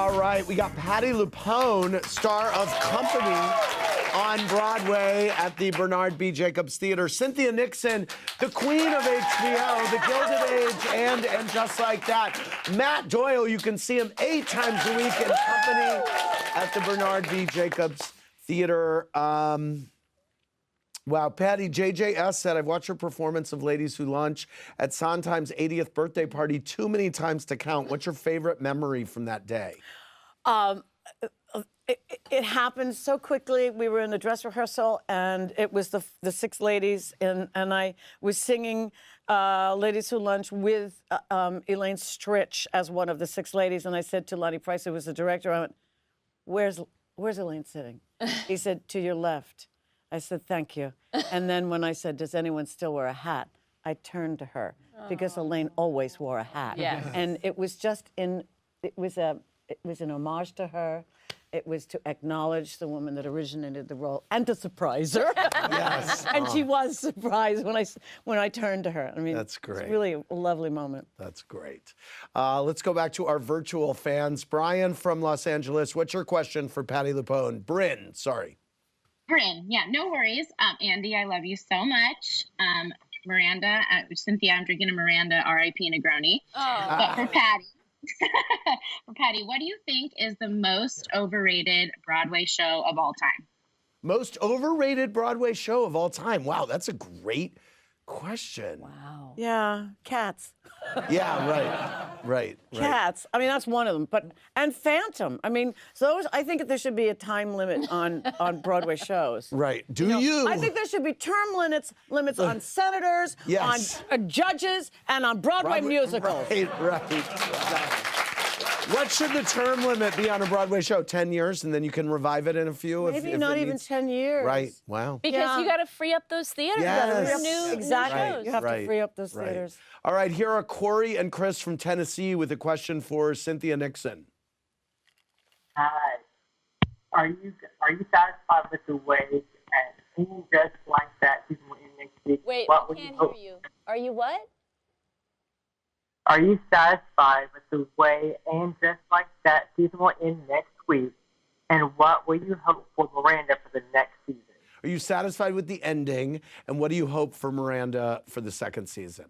All right, we got Patti LuPone, star of Company, on Broadway at the Bernard B. Jacobs Theater. Cynthia Nixon, the queen of HBO, the Gilded Age, and Just Like That. Matt Doyle, you can see him 8 times a week in Company at the Bernard B. Jacobs Theater. Wow, Patti, JJS said, I've watched your performance of Ladies Who Lunch at Sondheim's 80th birthday party too many times to count. What's your favorite memory from that day? It happened so quickly. We were in the dress rehearsal, and it was the 6 ladies, and I was singing Ladies Who Lunch with Elaine Stritch as one of the 6 ladies, and I said to Lonnie Price, who was the director, I went, where's Elaine sitting? He said, to your left. I said, thank you. And then when I said, does anyone still wear a hat? I turned to her because Elaine always wore a hat. Yes. And it was just it was an homage to her. It was to acknowledge the woman that originated the role and to surprise her. Yes. And she was surprised when I turned to her. I mean, That's great. It's really a lovely moment. That's great. Let's go back to our virtual fans. Brian from Los Angeles, what's your question for Patti LuPone? Bryn, sorry. Bryn, yeah, no worries. Andy, I love you so much. Miranda, Cynthia, I'm drinking a Miranda, R.I.P. Negroni. Oh. But for Patti, what do you think is the most overrated Broadway show of all time? Most overrated Broadway show of all time. Wow, that's a great question. Wow. Yeah, Cats. Yeah, right. Cats. I mean, that's one of them. And Phantom. I mean, so I think that there should be a time limit on Broadway shows. Right. I think there should be term limits on senators, Yes. on judges, and on Broadway musicals. Right. What should the term limit be on a Broadway show? 10 years, and then you can revive it in a few? Maybe if not it even needs... 10 years. Right. Wow. Because you got to free up those theaters. Yes. For new Exactly. shows. You have to free up those theaters. All right, here are Corey and Chris from Tennessee with a question for Cynthia Nixon. Hi. Are you satisfied with the way that any Just Like That season will end next week? Wait, What I would can't hope? hear you. Are you what? Are you satisfied with the way And Just Like That season will end next week? And what will you hope for Miranda for the next season? Are you satisfied with the ending, and what do you hope for Miranda for the second season?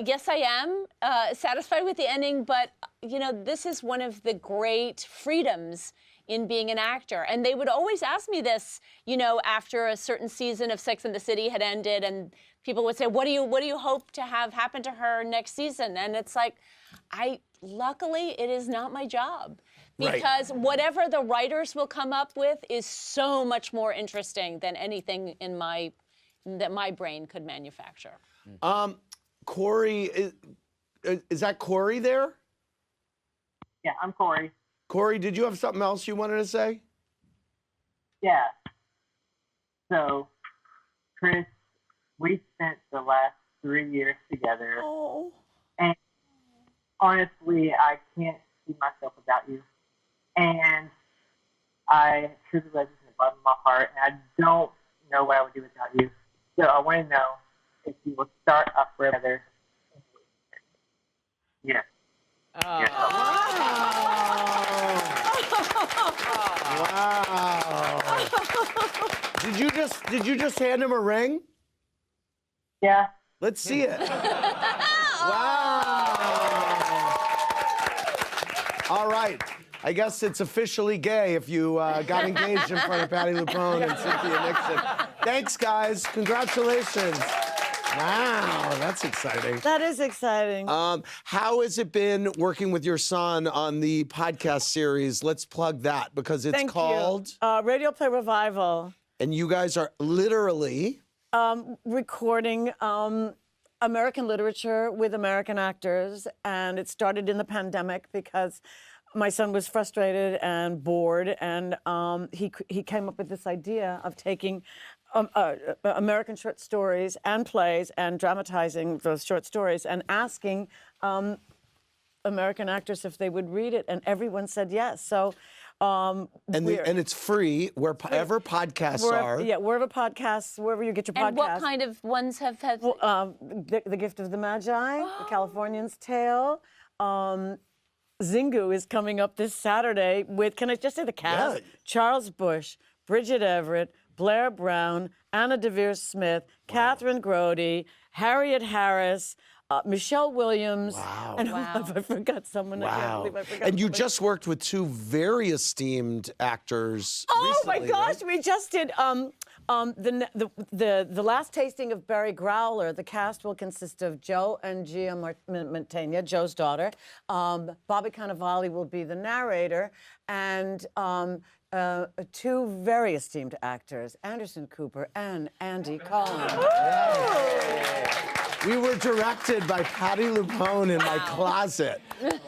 Yes, I am satisfied with the ending, but, this is one of the great freedoms in being an actor. And they would always ask me this, after a certain season of Sex and the City had ended, and people would say, what do you hope to have happen to her next season? And it's like, luckily, it is not my job. Because whatever the writers will come up with is so much more interesting than anything that my brain could manufacture. Corey, is that Corey there? Yeah, I'm Corey. Corey, did you have something else you wanted to say? Yeah. So, Chris, we spent the last 3 years together. Oh. And honestly, I can't see myself without you. And I truly love you from the bottom of my heart, and I don't know what I would do without you. So I want to know if you will start up together. Yeah. Wow. Did you just hand him a ring? Yeah. Let's see it. Wow. All right. I guess it's officially gay if you got engaged in front of Patti LuPone and Cynthia Nixon. Thanks, guys. Congratulations. Wow, that's exciting. That is exciting. How has it been working with your son on the podcast series? Let's plug that because it's called Radio Play Revival. And you guys are literally recording American literature with American actors, and it started in the pandemic because my son was frustrated and bored, and he came up with this idea of taking American short stories and plays and dramatizing those short stories and asking American actors if they would read it, and everyone said yes. So, and it's free wherever podcasts are. Yeah, wherever podcasts, wherever you get your podcasts. And what kind of ones have? The Gift of the Magi, The Californian's Tale. Zingu is coming up this Saturday with, can I just say the cast? Yeah. Charles Bush, Bridget Everett, Blair Brown, Anna DeVere Smith, Catherine Grody, Harriet Harris, Michelle Williams. Wow. And I forgot someone. I can't Wow. believe I forgot And you somebody. just worked with two very esteemed actors Oh recently, my gosh, right? we just did the last tasting of Barry Growler. The cast will consist of Joe and Gia Mantegna, Joe's daughter. Bobby Cannavale will be the narrator, and two very esteemed actors, Anderson Cooper and Andy Cohen. We were directed by Patti LuPone in my closet.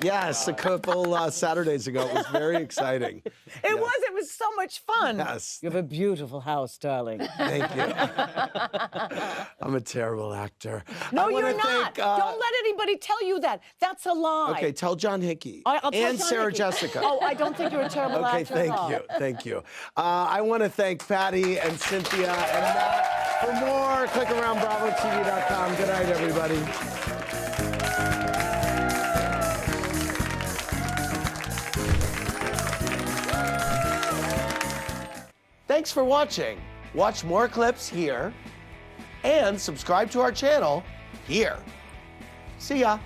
Yes, a couple Saturdays ago. It was very exciting. It was so much fun. Yes. You have a beautiful house, darling. Thank you. I'm a terrible actor. No, I wanna you're not. thank, Don't let anybody tell you that. That's a lie. Okay, tell John Hickey I'll tell and John Sarah Hickey. Jessica. Oh, I don't think you're a terrible Okay, actor thank at all. you, thank you. I want to thank Patti and Cynthia and Matt. For more, click around BravoTV.com. Good night, everybody. Thanks for watching. Watch more clips here and subscribe to our channel here. See ya.